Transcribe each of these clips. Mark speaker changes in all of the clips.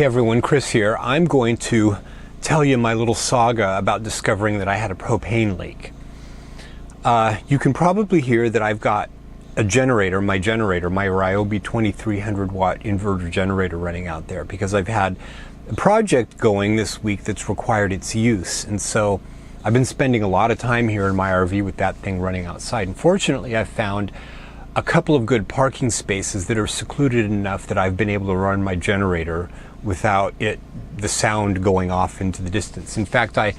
Speaker 1: Hey everyone, Chris here. I'm going to tell you my little saga about discovering that I had a propane leak. You can probably hear that I've got a generator, my Ryobi 2300 watt inverter generator running out there because I've had a project going this week that's required its use. And so I've been spending a lot of time here in my RV with that thing running outside. And fortunately, I've found a couple of good parking spaces that are secluded enough that I've been able to run my generator without the sound going off into the distance. In fact, I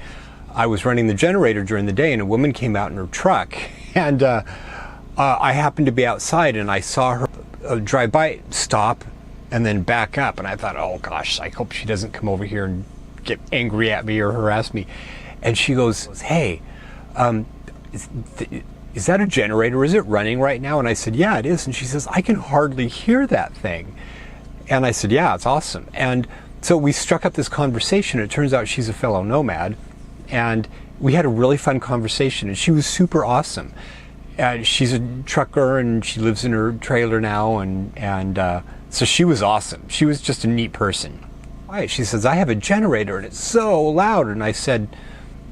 Speaker 1: was running the generator during the day and a woman came out in her truck and I happened to be outside and I saw her drive by, stop, and then back up. And I thought, oh gosh, I hope she doesn't come over here and get angry at me or harass me. And she goes, hey, is that a generator? Is it running right now? And I said, yeah, it is. And she says, I can hardly hear that thing. And I said, yeah, it's awesome. And so we struck up this conversation. It turns out she's a fellow Nomad. And we had a really fun conversation. And she was super awesome. She's a trucker and she lives in her trailer now. And so she was awesome. She was just a neat person. All right, she says, I have a generator and it's so loud. And I said,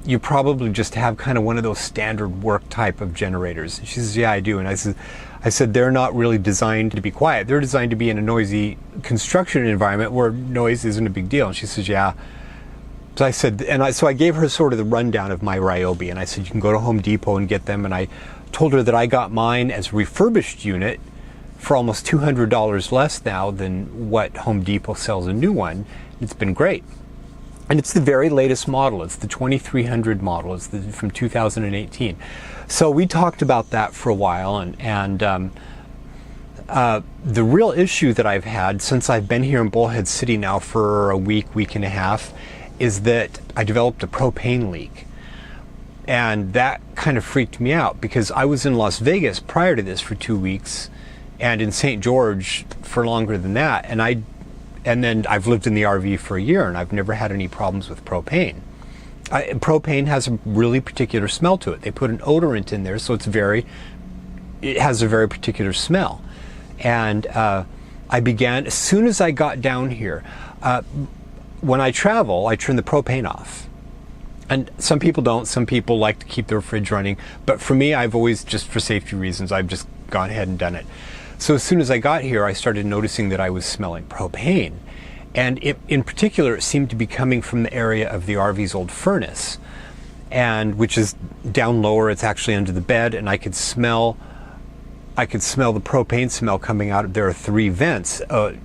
Speaker 1: you probably just have kind of one of those standard work type of generators. And she says, yeah, I do. And I said, they're not really designed to be quiet. They're designed to be in a noisy construction environment where noise isn't a big deal. And she says, yeah. So I said, so I gave her sort of the rundown of my Ryobi. And I said, you can go to Home Depot and get them. And I told her that I got mine as a refurbished unit for almost $200 less now than what Home Depot sells a new one. It's been great. And it's the very latest model. It's the 2300 model. It's from 2018. So we talked about that for a while. And the real issue that I've had since I've been here in Bullhead City now for a week and a half, is that I developed a propane leak. And that kind of freaked me out because I was in Las Vegas prior to this for 2 weeks and in St. George for longer than that. And then I've lived in the RV for a year and I've never had any problems with propane. Propane has a really particular smell to it. They put an odorant in there, so it has a very particular smell. And I began, as soon as I got down here, when I travel, I turn the propane off. And some people don't. Some people like to keep their fridge running. But for me, I've always, just for safety reasons, I've just gone ahead and done it. So as soon as I got here, I started noticing that I was smelling propane. And in particular, it seemed to be coming from the area of the RV's old furnace, and which is down lower. It's actually under the bed, and I could smell the propane smell coming out. There are 3 vents, the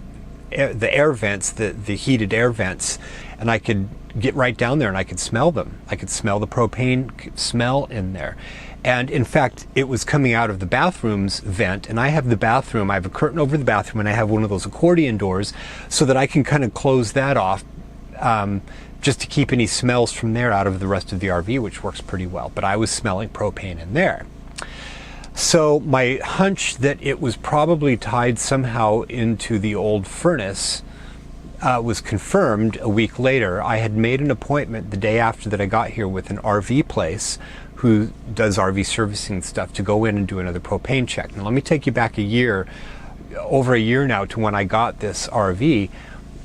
Speaker 1: air vents, the heated air vents, and I could get right down there and I could smell them. I could smell the propane smell in there. And in fact, it was coming out of the bathroom's vent, and I have a curtain over the bathroom, and I have one of those accordion doors so that I can kind of close that off just to keep any smells from there out of the rest of the RV, which works pretty well. But I was smelling propane in there. So my hunch that it was probably tied somehow into the old furnace was confirmed a week later. I had made an appointment the day after that I got here with an RV place who does RV servicing stuff to go in and do another propane check. Now let me take you back over a year now, to when I got this RV.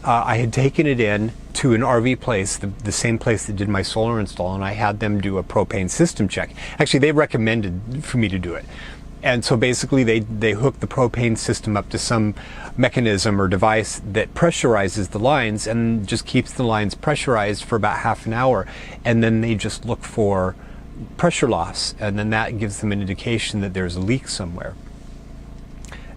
Speaker 1: I had taken it in to an RV place, the same place that did my solar install, and I had them do a propane system check. Actually, they recommended for me to do it. And so basically they hook the propane system up to some mechanism or device that pressurizes the lines and just keeps the lines pressurized for about half an hour. And then they just look for pressure loss. And then that gives them an indication that there's a leak somewhere.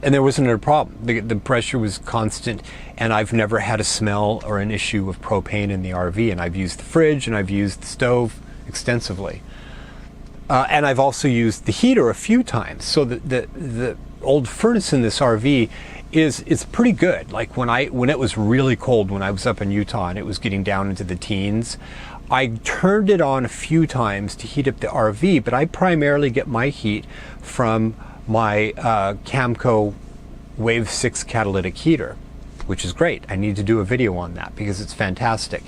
Speaker 1: And there wasn't a problem. The pressure was constant, and I've never had a smell or an issue of propane in the RV. And I've used the fridge and I've used the stove extensively. And I've also used the heater a few times. So the old furnace in this RV is pretty good. Like when it was really cold, when I was up in Utah and it was getting down into the teens, I turned it on a few times to heat up the RV, but I primarily get my heat from my Camco Wave 6 catalytic heater, which is great. I need to do a video on that because it's fantastic.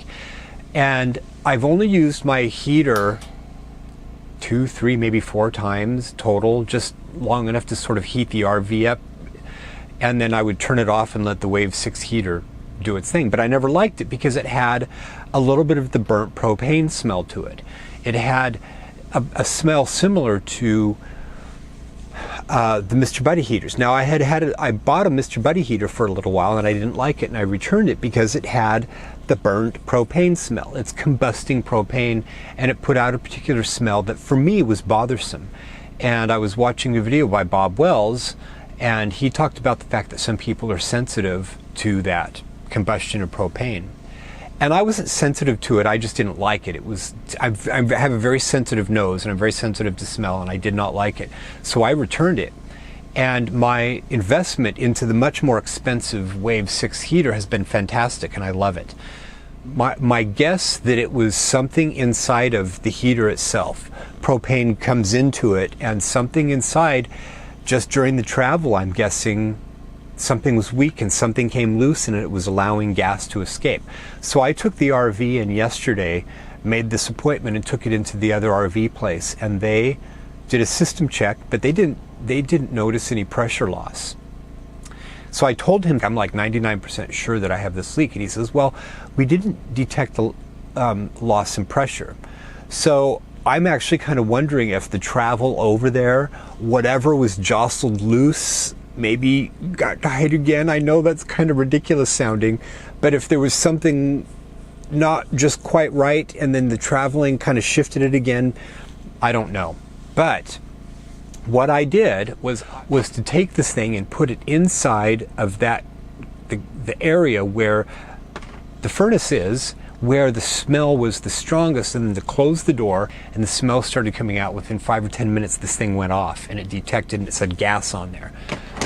Speaker 1: And I've only used my heater 2, 3, maybe 4 times total, just long enough to sort of heat the RV up. And then I would turn it off and let the Wave 6 heater do its thing. But I never liked it because it had a little bit of the burnt propane smell to it. It had a smell similar to the Mr. Buddy heaters. Now I bought a Mr. Buddy heater for a little while and I didn't like it, and I returned it because it had the burnt propane smell. It's combusting propane, and it put out a particular smell that for me was bothersome. And I was watching a video by Bob Wells, and he talked about the fact that some people are sensitive to that combustion of propane. And I wasn't sensitive to it, I just didn't like it. I have a very sensitive nose and I'm very sensitive to smell, and I did not like it. So I returned it. And my investment into the much more expensive Wave 6 heater has been fantastic, and I love it. My guess that it was something inside of the heater itself. Propane comes into it, and something inside, just during the travel, I'm guessing, something was weak and something came loose and it was allowing gas to escape. So I took the RV in yesterday, made this appointment, and took it into the other RV place, and they did a system check, but they didn't notice any pressure loss. So I told him, I'm like 99% sure that I have this leak, and he says, well, we didn't detect the loss in pressure. So I'm actually kind of wondering if the travel over there, whatever was jostled loose, maybe got tight again. I know that's kind of ridiculous sounding, but if there was something not just quite right and then the traveling kind of shifted it again, I don't know. But what I did was to take this thing and put it inside of the area where the furnace is, where the smell was the strongest, and then to close the door, and the smell started coming out. Within 5 or 10 minutes this thing went off, and it detected, and it said gas on there.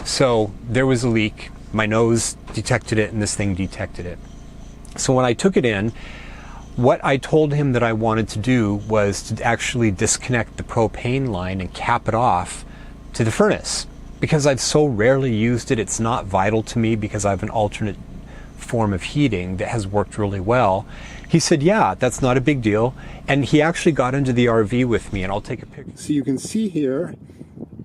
Speaker 1: So there was a leak. My nose detected it, and this thing detected it. So when I took it in, what I told him that I wanted to do was to actually disconnect the propane line and cap it off to the furnace. Because I've so rarely used it, it's not vital to me because I have an alternate form of heating that has worked really well. He said, yeah, that's not a big deal. And he actually got into the RV with me, and I'll take a picture.
Speaker 2: So you can see here,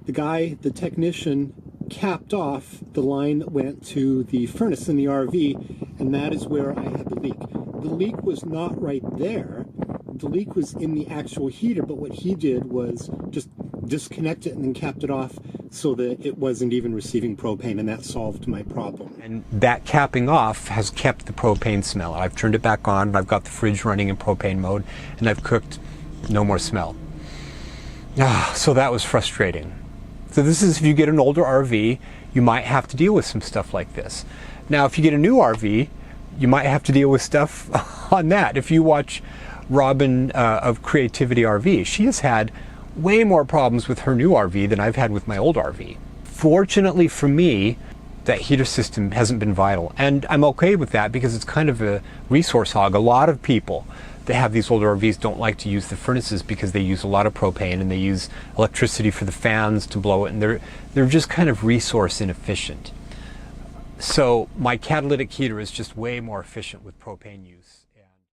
Speaker 2: the technician capped off the line that went to the furnace in the RV, and that is where I had the leak. The leak was not right there. The leak was in the actual heater, but what he did was just disconnect it and then capped it off so that it wasn't even receiving propane, and that solved my problem.
Speaker 1: And that capping off has kept the propane smell. I've turned it back on, and I've got the fridge running in propane mode, and I've cooked, no more smell. So that was frustrating. So this is if you get an older RV, you might have to deal with some stuff like this. Now, if you get a new RV, you might have to deal with stuff on that. If you watch Robin of Creativity RV, she has had way more problems with her new RV than I've had with my old RV. Fortunately for me, that heater system hasn't been vital, and I'm okay with that because it's kind of a resource hog. A lot of people that have these older RVs don't like to use the furnaces because they use a lot of propane and they use electricity for the fans to blow it, and they're just kind of resource inefficient. So my catalytic heater is just way more efficient with propane use.